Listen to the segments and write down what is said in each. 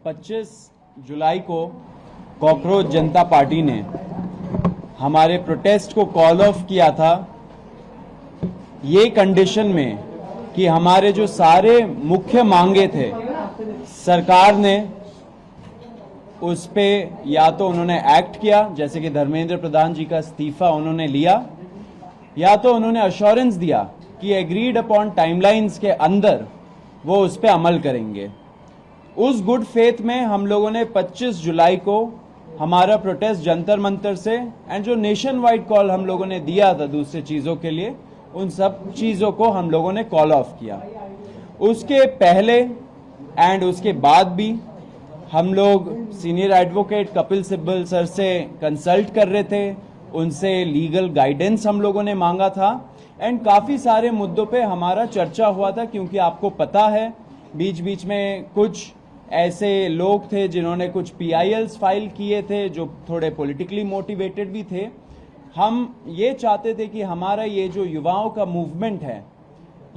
25 जुलाई को कॉकरोच जनता पार्टी ने हमारे प्रोटेस्ट को कॉल ऑफ किया था, ये कंडीशन में कि हमारे जो सारे मुख्य मांगे थे सरकार ने उस पे या तो उन्होंने एक्ट किया, जैसे कि धर्मेंद्र प्रधान जी का इस्तीफा उन्होंने लिया, या तो उन्होंने अश्योरेंस दिया कि एग्रीड अपॉन टाइमलाइंस के अंदर वो उस पे अमल करेंगे। उस गुड फेथ में हम लोगों ने 25 जुलाई को हमारा प्रोटेस्ट जंतर मंतर से एंड जो नेशन वाइड कॉल हम लोगों ने दिया था दूसरे चीज़ों के लिए, उन सब चीज़ों को हम लोगों ने कॉल ऑफ किया। उसके पहले एंड उसके बाद भी हम लोग senior advocate Kapil Sibal sir से कंसल्ट कर रहे थे, उनसे लीगल गाइडेंस हम लोगों ने मांगा था एंड काफ़ी सारे मुद्दों पे हमारा चर्चा हुआ था, क्योंकि आपको पता है बीच बीच में कुछ ऐसे लोग थे जिन्होंने कुछ PILs फाइल किए थे जो थोड़े पॉलिटिकली मोटिवेटेड भी थे। हम ये चाहते थे कि हमारा ये जो युवाओं का मूवमेंट है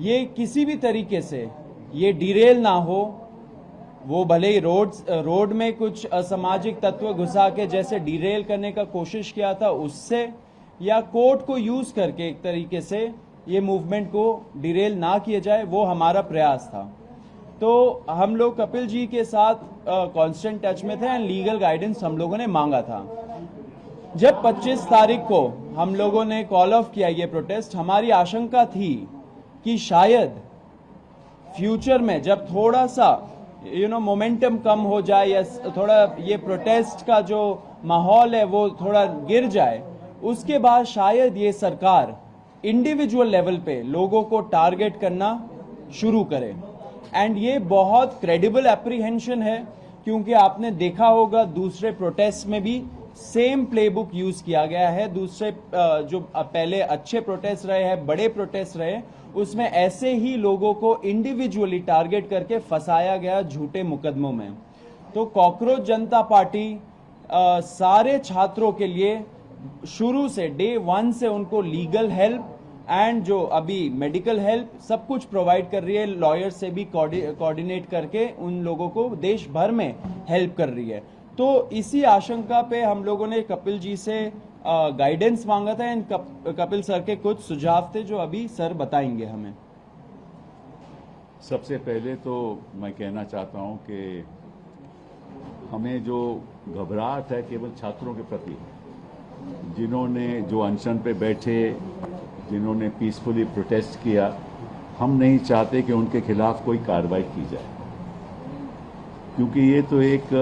ये किसी भी तरीके से ये डिरेल ना हो। वो भले ही रोड में कुछ असामाजिक तत्व घुसा के जैसे डिरेल करने का कोशिश किया था उससे, या कोर्ट को यूज करके एक तरीके से ये मूवमेंट को डिरेल ना किया जाए, वो हमारा प्रयास था। तो हम लोग कपिल जी के साथ कांस्टेंट टच में थे एंड लीगल गाइडेंस हम लोगों ने मांगा था। जब 25 तारीख को हम लोगों ने कॉल ऑफ किया ये प्रोटेस्ट, हमारी आशंका थी कि शायद फ्यूचर में जब थोड़ा सा मोमेंटम कम हो जाए या थोड़ा ये प्रोटेस्ट का जो माहौल है वो थोड़ा गिर जाए, उसके बाद शायद ये सरकार इंडिविजुअल लेवल पे लोगों को टारगेट करना शुरू करे। एंड ये बहुत क्रेडिबल एप्रीहेंशन है, क्योंकि आपने देखा होगा दूसरे प्रोटेस्ट में भी सेम प्लेबुक यूज किया गया है। दूसरे जो पहले अच्छे प्रोटेस्ट रहे हैं, बड़े प्रोटेस्ट रहे, उसमें ऐसे ही लोगों को इंडिविजुअली टारगेट करके फंसाया गया झूठे मुकदमों में। तो कॉकरोच जनता पार्टी सारे छात्रों के लिए शुरू से डे 1 से उनको लीगल हेल्प एंड जो अभी मेडिकल हेल्प सब कुछ प्रोवाइड कर रही है। लॉयर से भी कोऑर्डिनेट करके उन लोगों को देश भर में हेल्प कर रही है। तो इसी आशंका पे हम लोगों ने कपिल जी से गाइडेंस मांगा था एंड कपिल सर के कुछ सुझाव थे जो अभी सर बताएंगे हमें। सबसे पहले तो मैं कहना चाहता हूं कि हमें जो घबराहट है केवल छात्रों के प्रति, जिन्होंने जो अनशन पे बैठे, जिन्होंने पीसफुली प्रोटेस्ट किया, हम नहीं चाहते कि उनके खिलाफ कोई कार्रवाई की जाए, क्योंकि ये तो एक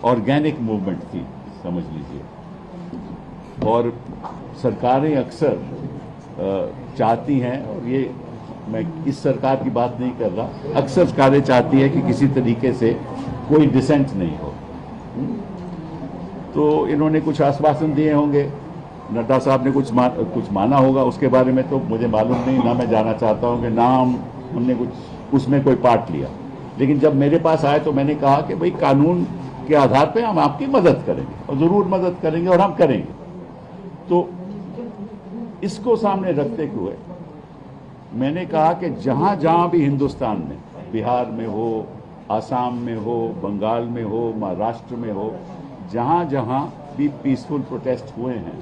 ऑर्गेनिक मूवमेंट थी, समझ लीजिए। और सरकारें अक्सर चाहती हैं, और ये मैं इस सरकार की बात नहीं कर रहा, अक्सर सरकारें चाहती है कि किसी तरीके से कोई डिसेंट नहीं हो। तो इन्होंने कुछ आश्वासन दिए होंगे, नड्डा साहब ने कुछ माना होगा, उसके बारे में तो मुझे मालूम नहीं, ना मैं जाना चाहता हूं कि ना हमने कुछ उसमें कोई पार्ट लिया। लेकिन जब मेरे पास आए तो मैंने कहा कि भाई कानून के आधार पे हम आपकी मदद करेंगे, और जरूर मदद करेंगे और हम करेंगे। तो इसको सामने रखते हुए मैंने कहा कि जहां जहां भी हिंदुस्तान में, बिहार में हो, आसाम में हो, बंगाल में हो, महाराष्ट्र में हो, जहां जहां भी पीसफुल प्रोटेस्ट हुए हैं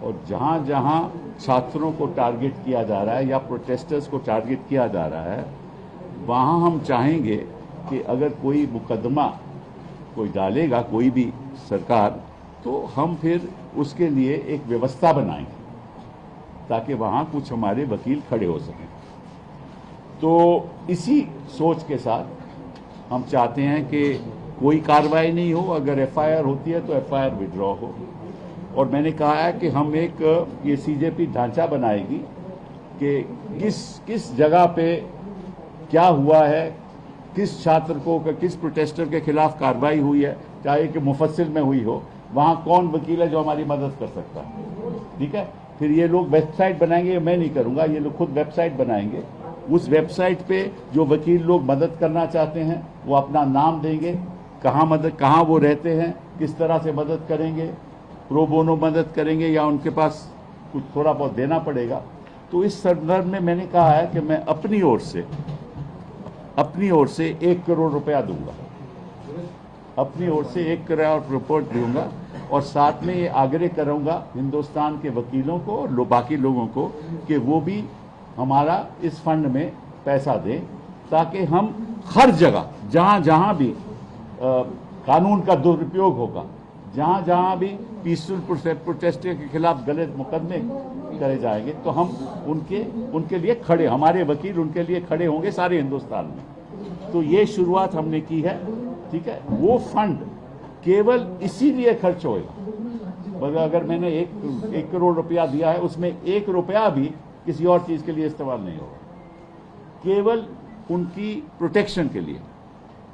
और जहां जहां छात्रों को टारगेट किया जा रहा है या प्रोटेस्टर्स को टारगेट किया जा रहा है, वहां हम चाहेंगे कि अगर कोई मुकदमा कोई डालेगा कोई भी सरकार, तो हम फिर उसके लिए एक व्यवस्था बनाएंगे ताकि वहां कुछ हमारे वकील खड़े हो सकें। तो इसी सोच के साथ हम चाहते हैं कि कोई कार्रवाई नहीं हो, अगर FIR होती है तो FIR विड्रॉ हो। और मैंने कहा है कि हम एक ये CJP ढांचा बनाएगी कि किस जगह पे क्या हुआ है, किस छात्र को, किस प्रोटेस्टर के खिलाफ कार्रवाई हुई है, चाहे कि मुफस्सिल में हुई हो, वहां कौन वकील है जो हमारी मदद कर सकता है। ठीक है, फिर ये लोग वेबसाइट बनाएंगे, मैं नहीं करूंगा, ये लोग खुद वेबसाइट बनाएंगे। उस वेबसाइट पे जो वकील लोग मदद करना चाहते हैं वो अपना नाम देंगे, कहाँ वो रहते हैं, किस तरह से मदद करेंगे, प्रो बोनो मदद करेंगे या उनके पास कुछ थोड़ा बहुत देना पड़ेगा। तो इस संदर्भ में मैंने कहा है कि मैं अपनी ओर से अपनी ओर से 1 करोड़ रुपया दूंगा, अपनी ओर से 1 करोड़ रिपोर्ट दूंगा, और साथ में ये आग्रह करूंगा हिंदुस्तान के वकीलों को और बाकी लोगों को कि वो भी हमारा इस फंड में पैसा दें, ताकि हम हर जगह जहां जहां भी कानून का दुरुपयोग होगा, जहां जहां भी पीसफुल प्रोटेस्टर के खिलाफ गलत मुकदमे करे जाएंगे, तो हम उनके लिए खड़े, हमारे वकील उनके लिए खड़े होंगे सारे हिंदुस्तान में। तो ये शुरुआत हमने की है, ठीक है। वो फंड केवल इसीलिए खर्च होएगा, मगर अगर मैंने 1 करोड़ रुपया दिया है, उसमें 1 रुपया भी किसी और चीज के लिए इस्तेमाल नहीं होगा, केवल उनकी प्रोटेक्शन के लिए,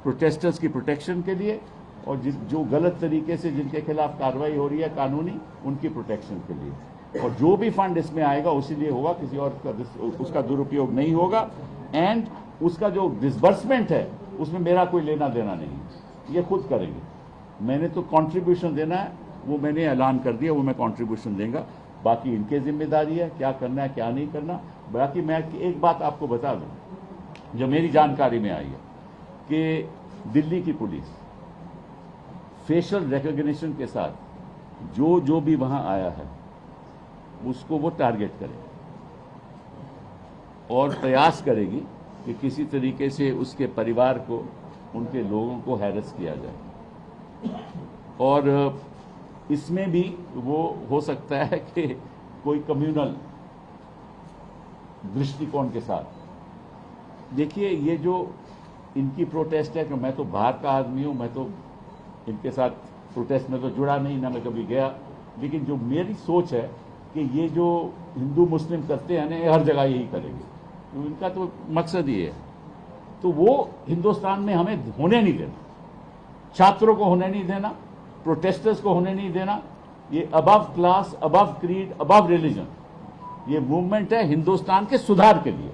प्रोटेस्टर्स की प्रोटेक्शन के लिए, और जो गलत तरीके से जिनके खिलाफ कार्रवाई हो रही है कानूनी, उनकी प्रोटेक्शन के लिए। और जो भी फंड इसमें आएगा उसी लिए होगा, किसी और उसका दुरुपयोग नहीं होगा। एंड उसका जो डिसबर्समेंट है उसमें मेरा कोई लेना देना नहीं है, ये खुद करेंगे। मैंने तो कंट्रीब्यूशन देना है, वो मैंने ऐलान कर दिया, वो मैं कंट्रीब्यूशन देंगे, बाकी इनके जिम्मेदारी है क्या करना है क्या नहीं करना। बाकी मैं एक बात आपको बता दूं जो मेरी जानकारी में आई है कि दिल्ली की पुलिस फेशियल रिकॉग्निशन के साथ जो भी वहां आया है उसको वो टारगेट करे और प्रयास करेगी कि किसी तरीके से उसके परिवार को, उनके लोगों को हैरेस किया जाए। और इसमें भी वो हो सकता है कि कोई कम्युनल दृष्टिकोण के साथ। देखिए, ये जो इनकी प्रोटेस्ट है कि मैं तो बाहर का आदमी हूं, मैं तो इनके साथ प्रोटेस्ट में तो जुड़ा नहीं, ना मैं कभी गया, लेकिन जो मेरी सोच है कि ये जो हिंदू मुस्लिम करते हैं ना, ये हर जगह यही करेंगे, तो इनका तो मकसद ये है। तो वो हिंदुस्तान में हमें होने नहीं देना, छात्रों को होने नहीं देना, प्रोटेस्टर्स को होने नहीं देना। ये above class, above creed, above religion, ये मूवमेंट है हिंदुस्तान के सुधार के लिए,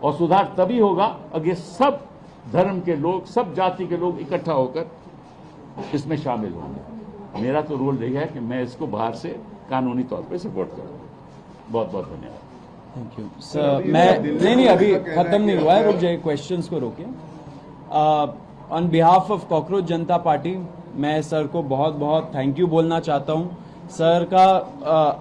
और सुधार तभी होगा अगर सब धर्म के लोग, सब जाति के लोग इकट्ठा होकर इसमें शामिल होंगे। मेरा तो रोल यही है कि मैं इसको बाहर से कानूनी तौर पे सपोर्ट करूंगा। बहुत बहुत धन्यवाद। Thank you sir. मैं नहीं अभी खत्म नहीं हुआ है, रुक जाइए, क्वेश्चंस को रोकिए। On behalf of cockroach Janata party मैं सर को बहुत बहुत थैंक यू बोलना चाहता हूं। सर का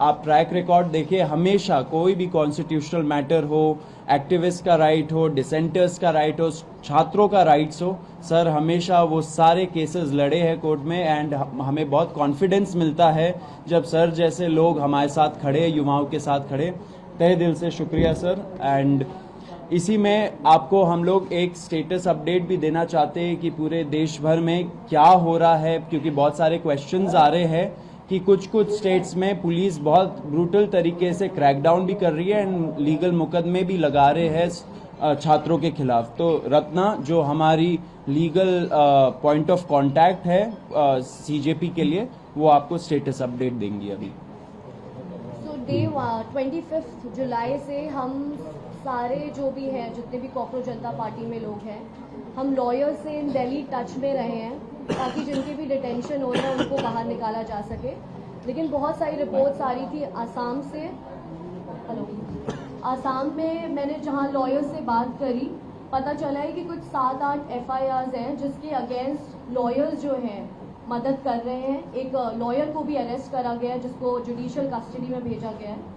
आप ट्रैक रिकॉर्ड देखिए, हमेशा कोई भी कॉन्स्टिट्यूशनल मैटर हो, एक्टिविस्ट का राइट हो, डिसेंटर्स का राइट हो, छात्रों का राइट्स हो, सर हमेशा वो सारे केसेस लड़े हैं कोर्ट में। एंड हमें बहुत कॉन्फिडेंस मिलता है जब सर जैसे लोग हमारे साथ खड़े, युवाओं के साथ खड़े। तहे दिल से शुक्रिया सर। एंड इसी में आपको हम लोग एक स्टेटस अपडेट भी देना चाहते हैं कि पूरे देश भर में क्या हो रहा है, क्योंकि बहुत सारे क्वेश्चंस आ रहे हैं कि कुछ स्टेट्स में पुलिस बहुत ब्रूटल तरीके से क्रैकडाउन भी कर रही है एंड लीगल मुकदमे भी लगा रहे हैं छात्रों के खिलाफ। तो रत्ना जो हमारी लीगल पॉइंट ऑफ कांटेक्ट है सीजेपी के लिए, वो आपको स्टेटस अपडेट देंगी अभी। डे 25 जुलाई से हम सारे जो भी हैं, जितने भी कॉकरोच जनता पार्टी में लोग हैं, हम लॉयर से इन दिल्ली टच में रहे हैं ताकि जिनके भी डिटेंशन हो रहे हैं उनको बाहर निकाला जा सके। लेकिन बहुत सारी रिपोर्ट्स आ रही थी आसाम से। हेलो, आसाम में मैंने जहां लॉयर से बात करी, पता चला है कि कुछ 7-8 FIRs हैं जिसके अगेंस्ट लॉयर्स जो हैं मदद कर रहे हैं। एक लॉयर को भी अरेस्ट करा गया है जिसको जुडिशियल कस्टडी में भेजा गया है।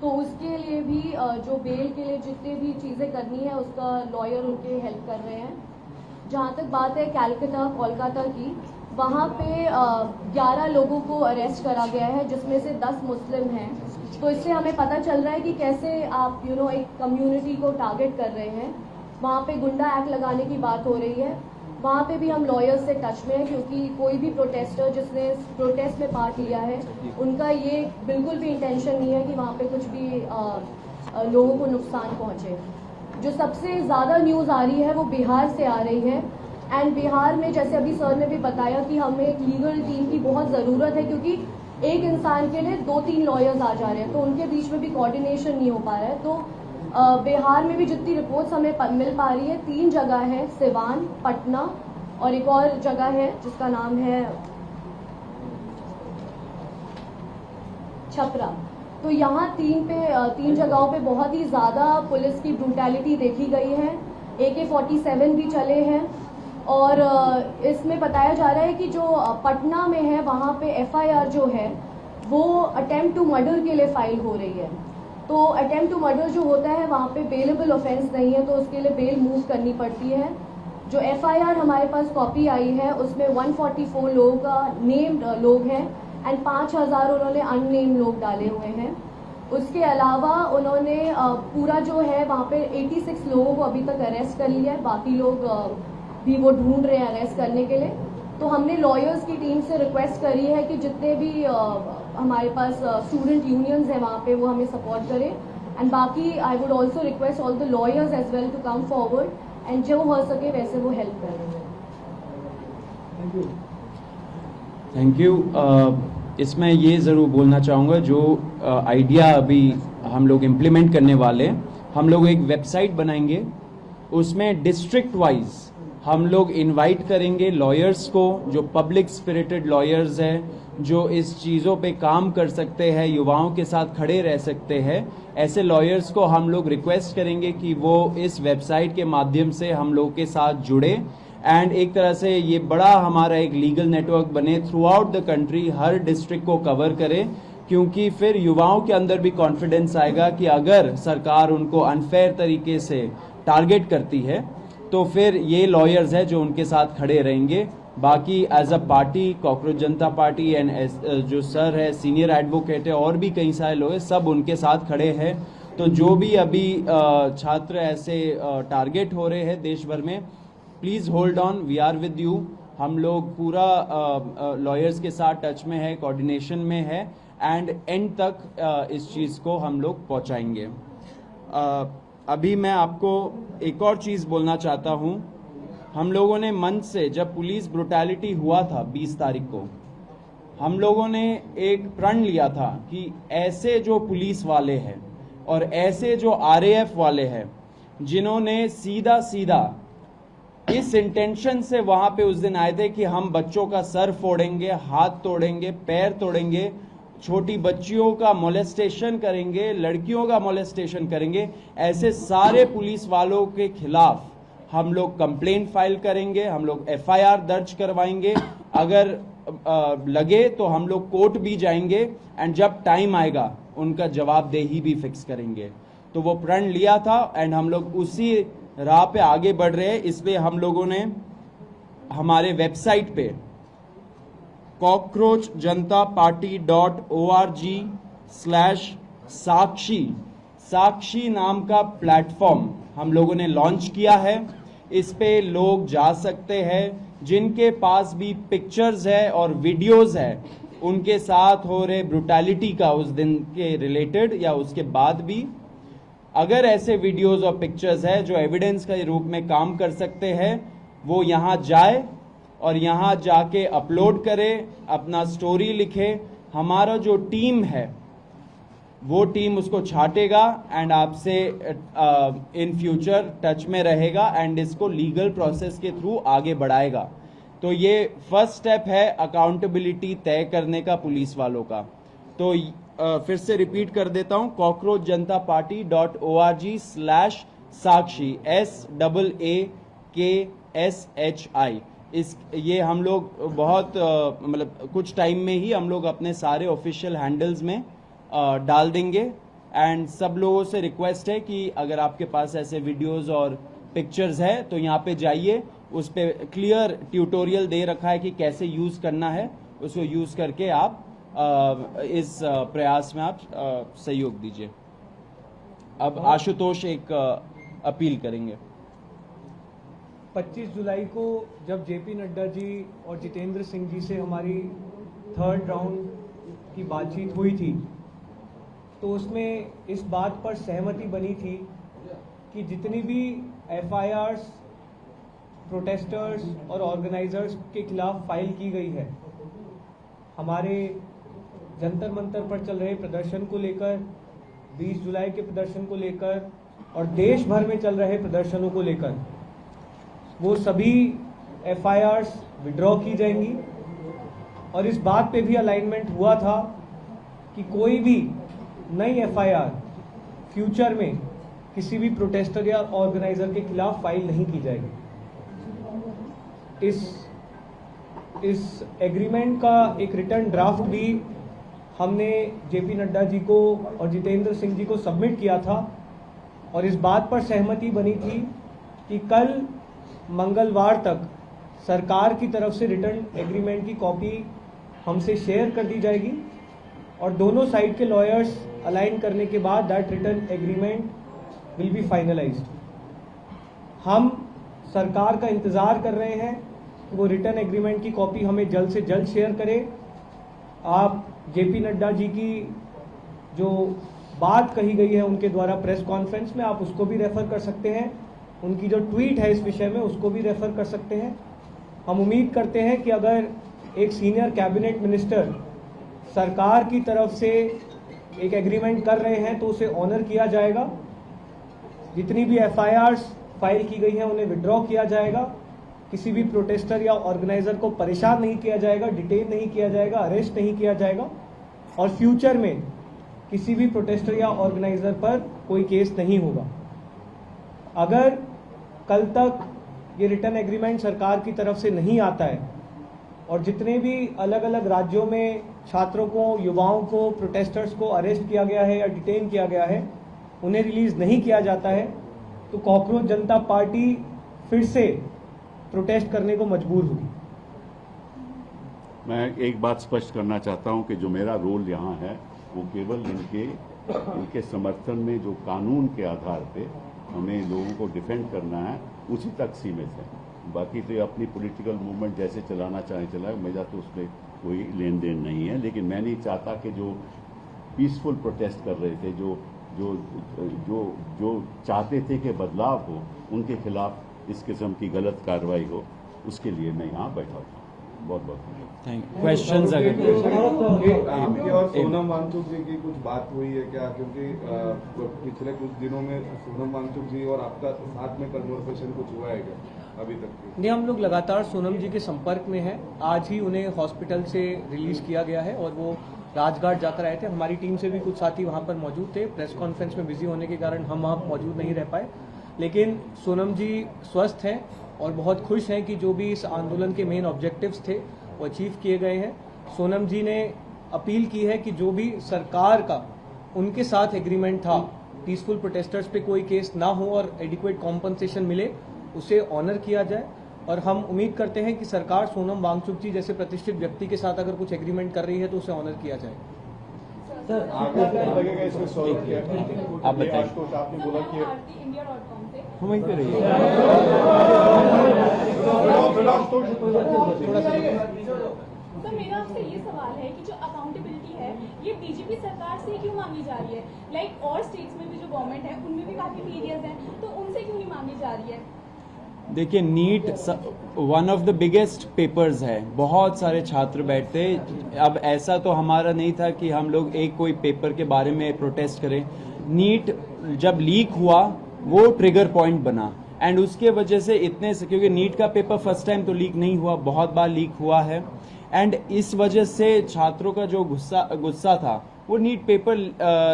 तो उसके लिए भी जो बेल के लिए जितने भी चीज़ें करनी है उसका लॉयर उनके हेल्प कर रहे हैं। जहाँ तक बात है कलकत्ता कोलकाता की, वहाँ पे 11 लोगों को अरेस्ट करा गया है जिसमें से 10 मुस्लिम हैं। तो इससे हमें पता चल रहा है कि कैसे आप एक कम्युनिटी को टारगेट कर रहे हैं। वहाँ पे गुंडा एक्ट लगाने की बात हो रही है। वहाँ पे भी हम लॉयर्स से टच में हैं, क्योंकि कोई भी प्रोटेस्टर जिसने प्रोटेस्ट में पार्ट लिया है उनका ये बिल्कुल भी इंटेंशन नहीं है कि वहाँ पे कुछ भी लोगों को नुकसान पहुँचे। जो सबसे ज़्यादा न्यूज़ आ रही है वो बिहार से आ रही है। एंड बिहार में जैसे अभी सर ने भी बताया कि हमें एक लीगल टीम की बहुत ज़रूरत है, क्योंकि एक इंसान के लिए 2-3 लॉयर्स आ जा रहे हैं, तो उनके बीच में भी कोऑर्डिनेशन नहीं हो पा रहा है। तो बिहार में भी जितनी रिपोर्ट्स हमें मिल पा रही है, 3 जगह है, सिवान, पटना और एक और जगह है जिसका नाम है छपरा। तो यहाँ तीन जगहों पे बहुत ही ज़्यादा पुलिस की ब्रूटैलिटी देखी गई है। AK-47 भी चले हैं और इसमें बताया जा रहा है कि जो पटना में है वहाँ पे FIR जो है वो अटेम्प्ट टू मर्डर के लिए फाइल हो रही है। तो अटेम्प्ट टू मर्डर जो होता है वहाँ पे बेलेबल ऑफेंस नहीं है, तो उसके लिए बेल मूव करनी पड़ती है। जो FIR हमारे पास कॉपी आई है उसमें 144 लोगों का नेम्ड लोग हैं एंड 5000 उन्होंने अननेम्ड लोग डाले हुए हैं। उसके अलावा उन्होंने पूरा जो है वहाँ पे 86 लोगों को अभी तक अरेस्ट कर लिया है, बाकी लोग भी वो ढूंढ रहे हैं अरेस्ट करने के लिए। तो हमने लॉयर्स की टीम से रिक्वेस्ट करी है कि जितने भी हमारे पास स्टूडेंट यूनियंस हैं वहाँ पे वो हमें सपोर्ट करें एंड बाकी I would also request all the lawyers as well to come forward and जो हो सके वैसे वो हेल्प करें। Thank you. इसमें ये ज़रूर बोलना चाहूँगा, जो आइडिया अभी हम लोग इम्प्लीमेंट करने वाले हैं, हम लोग एक वेबसाइट बनाएंगे, उसमें डिस्ट्रिक्ट वाइज हम लोग इनवाइट करेंगे लॉयर्स को, जो पब्लिक स्पिरिटेड लॉयर्स हैं, जो इस चीज़ों पे काम कर सकते हैं, युवाओं के साथ खड़े रह सकते हैं। ऐसे लॉयर्स को हम लोग रिक्वेस्ट करेंगे कि वो इस वेबसाइट के माध्यम से हम लोग के साथ जुड़े एंड एक तरह से ये बड़ा हमारा एक लीगल नेटवर्क बने, through out the country her district को कवर करे, क्योंकि फिर युवाओं के अंदर भी कॉन्फिडेंस आएगा कि अगर सरकार उनको अनफेयर तरीके से टारगेट करती है तो फिर ये लॉयर्स है जो उनके साथ खड़े रहेंगे। बाकी as a party cockroach Janata party and जो सर है सीनियर एडवोकेट है और भी कई सारे लोग हैं, सब उनके साथ खड़े हैं। तो जो भी अभी छात्र ऐसे टारगेट हो रहे हैं देश भर में, please hold on, we are with you. हम लोग पूरा लॉयर्स के साथ टच में है, कोऑर्डिनेशन में है एंड एंड तक इस चीज़ को हम लोग पहुंचाएंगे। अभी मैं आपको एक और चीज़ बोलना चाहता हूं। हम लोगों ने मंच से, जब पुलिस ब्रुटैलिटी हुआ था 20 तारीख को, हम लोगों ने एक प्रण लिया था कि ऐसे जो पुलिस वाले हैं और ऐसे जो RAF वाले हैं जिन्होंने सीधा सीधा इस इंटेंशन से वहां पे उस दिन आए थे कि हम बच्चों का सर फोड़ेंगे, हाथ तोड़ेंगे, पैर तोड़ेंगे, छोटी बच्चियों का मोलेस्टेशन करेंगे, लड़कियों का मोलेस्टेशन करेंगे, ऐसे सारे पुलिस वालों के खिलाफ हम लोग कंप्लेंट फाइल करेंगे, हम लोग FIR दर्ज करवाएंगे, अगर लगे तो हम लोग कोर्ट भी जाएंगे एंड जब टाइम आएगा उनका जवाबदेही भी फिक्स करेंगे। तो वो प्रण लिया था एंड हम लोग उसी राह पे आगे बढ़ रहे हैं। इसलिए हम लोगों ने हमारे वेबसाइट पे cockroachjantaparty.org/साक्षी नाम का प्लेटफॉर्म हम लोगों ने लॉन्च किया है। इस पे लोग जा सकते हैं, जिनके पास भी पिक्चर्स है और वीडियोस है उनके साथ हो रहे ब्रुटैलिटी का उस दिन के रिलेटेड या उसके बाद भी, अगर ऐसे वीडियोस और पिक्चर्स है जो एविडेंस के रूप में काम कर सकते हैं, वो यहाँ जाए और यहाँ जाके अपलोड करे, अपना स्टोरी लिखे। हमारा जो टीम है वो टीम उसको छाटेगा एंड आपसे इन फ्यूचर टच में रहेगा एंड इसको लीगल प्रोसेस के थ्रू आगे बढ़ाएगा। तो ये फर्स्ट स्टेप है अकाउंटेबिलिटी तय करने का पुलिस वालों का। तो फिर से रिपीट कर देता हूं, cockroachjantaparty.org/साक्षी SAAKSHI। ये हम लोग बहुत मतलब कुछ टाइम में ही हम लोग अपने सारे ऑफिशियल हैंडल्स में डाल देंगे एंड सब लोगों से रिक्वेस्ट है कि अगर आपके पास ऐसे वीडियोस और पिक्चर्स है तो यहाँ पे जाइए, उस पे क्लियर ट्यूटोरियल दे रखा है कि कैसे यूज करना है, उसको यूज करके आप इस प्रयास में आप सहयोग दीजिए। अब आशुतोष एक अपील करेंगे। 25 जुलाई को जब JP नड्डा जी और जितेंद्र सिंह जी से हमारी 3rd राउंड की बातचीत हुई थी, तो उसमें इस बात पर सहमति बनी थी कि जितनी भी FIRs प्रोटेस्टर्स और ऑर्गेनाइजर्स के खिलाफ फाइल की गई है, हमारे जंतर मंतर पर चल रहे प्रदर्शन को लेकर, 20 जुलाई के प्रदर्शन को लेकर और देश भर में चल रहे प्रदर्शनों को लेकर, वो सभी FIRs विड्रॉ की जाएंगी। और इस बात पे भी अलाइनमेंट हुआ था कि कोई भी नई एफआईआर फ्यूचर में किसी भी प्रोटेस्टर या ऑर्गेनाइजर के खिलाफ फाइल नहीं की जाएगी। इस एग्रीमेंट का एक रिटर्न ड्राफ्ट भी हमने जेपी नड्डा जी को और जितेंद्र सिंह जी को सबमिट किया था और इस बात पर सहमति बनी थी कि कल मंगलवार तक सरकार की तरफ से रिटर्न एग्रीमेंट की कॉपी हमसे शेयर कर दी जाएगी और दोनों साइड के लॉयर्स अलाइन करने के बाद that return agreement will be finalised. हम सरकार का इंतजार कर रहे हैं कि वो रिटर्न एग्रीमेंट की कॉपी हमें जल्द से जल्द शेयर करे। आप जेपी नड्डा जी की जो बात कही गई है उनके द्वारा प्रेस कॉन्फ्रेंस में, आप उसको भी रेफर कर सकते हैं। उनकी जो ट्वीट है इस विषय में उसको भी रेफर कर सकते हैं। हम उम्मीद करते हैं कि अगर एक सीनियर कैबिनेट मिनिस्टर सरकार की तरफ से एक एग्रीमेंट कर रहे हैं तो उसे ऑनर किया जाएगा। जितनी भी एफआईआर्स फाइल की गई हैं उन्हें विड्रॉ किया जाएगा। किसी भी प्रोटेस्टर या ऑर्गेनाइजर को परेशान नहीं किया जाएगा, डिटेन नहीं किया जाएगा, अरेस्ट नहीं किया जाएगा और फ्यूचर में किसी भी प्रोटेस्टर या ऑर्गेनाइजर पर कोई केस नहीं होगा। अगर कल तक ये रिटर्न एग्रीमेंट सरकार की तरफ से नहीं आता है और जितने भी अलग अलग राज्यों में छात्रों को, युवाओं को, प्रोटेस्टर्स को अरेस्ट किया गया है या डिटेन किया गया है उन्हें रिलीज नहीं किया जाता है तो कॉकरोच जनता पार्टी फिर से प्रोटेस्ट करने को मजबूर होगी। मैं एक बात स्पष्ट करना चाहता हूं कि जो मेरा रोल यहाँ है वो केवल इनके समर्थन में जो कानून के आधार पे हमें लोगों को डिफेंड करना है उसी तक सीमित है। बाकी तो अपनी पॉलिटिकल मूवमेंट जैसे चलाना चाहे चलाए, मेरा तो उसमें कोई लेन देन नहीं है। लेकिन मैं नहीं चाहता कि जो पीसफुल प्रोटेस्ट कर रहे थे, जो चाहते थे कि बदलाव हो, उनके खिलाफ इस किस्म की गलत कार्रवाई हो, उसके लिए मैं यहाँ बैठा हूँ। बहुत बहुत थैंक यू। क्वेश्चंस अगर आपकी और सोनम वांगचुक जी की कुछ बात हुई है क्या? क्योंकि पिछले कुछ दिनों में सोनम वांगचुक जी और आपका साथ में कन्वर्सेशन कुछ हुआ है क्या अभी तक? नहीं, हम लोग लगातार सोनम जी के संपर्क में हैं। आज ही उन्हें हॉस्पिटल से रिलीज किया गया है और वो राजघाट जाकर आए थे। हमारी टीम से भी कुछ साथी वहाँ पर मौजूद थे। प्रेस कॉन्फ्रेंस में बिजी होने के कारण हम वहाँ मौजूद नहीं रह पाए, लेकिन सोनम जी स्वस्थ हैं और बहुत खुश हैं कि जो भी इस आंदोलन के मेन ऑब्जेक्टिव्स थे वो अचीव किए गए हैं। सोनम जी ने अपील की है कि जो भी सरकार का उनके साथ एग्रीमेंट था, पीसफुल प्रोटेस्टर्स पे कोई केस ना हो और एडिक्वेट कॉम्पनसेशन मिले, उसे ऑनर किया जाए। और हम उम्मीद करते हैं कि सरकार सोनम वांगचुक जी जैसे प्रतिष्ठित व्यक्ति के साथ अगर कुछ एग्रीमेंट कर रही है तो उसे ऑनर किया जाए। सर आगे लगेगा इसमें सॉल्व किया? आप बताइए। आपने बोला कि हम वहीं पे रहिए। तो मेरा आपसे ये सवाल है कि जो अकाउंटेबिलिटी है ये बीजेपी सरकार से क्यों मांगी जा रही है? लाइक और स्टेट्स में भी जो गवर्नमेंट है उनमें भी काफी फेलियर्स हैं, तो उनसे क्यों नहीं मांगी जा रही है? देखिए, NEET one of the biggest papers है, बहुत सारे छात्र बैठते। अब ऐसा तो हमारा नहीं था कि हम लोग एक कोई पेपर के बारे में प्रोटेस्ट करें। नीट जब लीक हुआ वो ट्रिगर पॉइंट बना एंड उसके वजह से इतने से, क्योंकि नीट का पेपर फर्स्ट टाइम तो लीक नहीं हुआ, बहुत बार लीक हुआ है एंड इस वजह से छात्रों का जो गुस्सा था वो नीट पेपर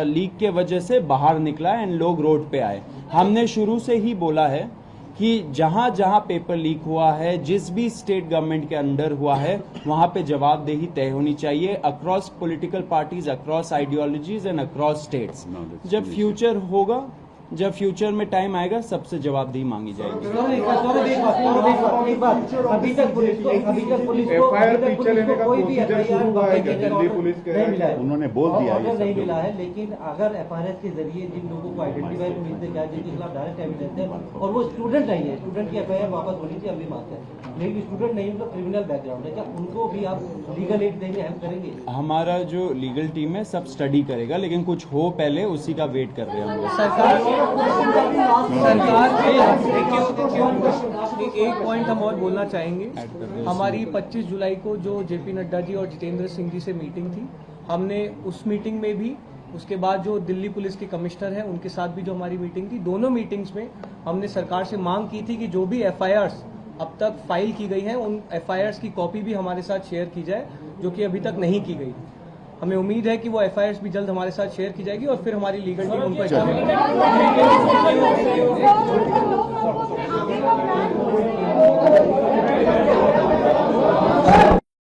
लीक के वजह से बाहर निकला एंड लोग रोड पे आए। हमने शुरू से ही बोला है कि जहां जहां पेपर लीक हुआ है, जिस भी स्टेट गवर्नमेंट के अंडर हुआ है, वहां पे जवाबदेही तय होनी चाहिए across political parties, across ideologies and across states. जब फ्यूचर होगा, जब फ्यूचर में टाइम आएगा, सबसे जवाबदेही मांगी जाएगी। अभी तक पुलिस को एफआईआर पीछे लेने का प्रोसीजर शुरू हुआ है क्या? दिल्ली पुलिस के उन्होंने बोल दिया ये नहीं सब। मिला है, लेकिन अगर एफआईआर के जरिए जिन लोगों को आइडेंटिफाई मिलते क्या जिनके खिलाफ डायरेक्ट एविडेंस है और वो स्टूडेंट नहीं है, स्टूडेंट की एफआईआर वापस होनी चाहिए, अगली बात है। लेकिन स्टूडेंट नहीं, उनका क्रिमिनल बैकग्राउंड है, क्या उनको भी आप लीगल एड देने हेल्प करेंगे? हमारा जो लीगल टीम है सब स्टडी करेगा, लेकिन कुछ हो पहले उसी का वेट कर रहे हैं हम लोग। एक पॉइंट हम और बोलना चाहेंगे। हमारी 25 जुलाई को जो जेपी नड्डा जी और जितेंद्र सिंह जी से मीटिंग थी, हमने उस मीटिंग में भी, उसके बाद जो दिल्ली पुलिस के कमिश्नर हैं उनके साथ भी जो हमारी मीटिंग थी, दोनों मीटिंग्स में हमने सरकार से मांग की थी कि जो भी एफआईआर्स अब तक फाइल की गई हैं उन एफआईआर्स की कॉपी भी हमारे साथ शेयर की जाए, जो कि अभी तक नहीं की गई। हमें उम्मीद है कि वो FIRs भी जल्द हमारे साथ शेयर की जाएगी और फिर हमारी लीगल टीम उनको चलिए। सर,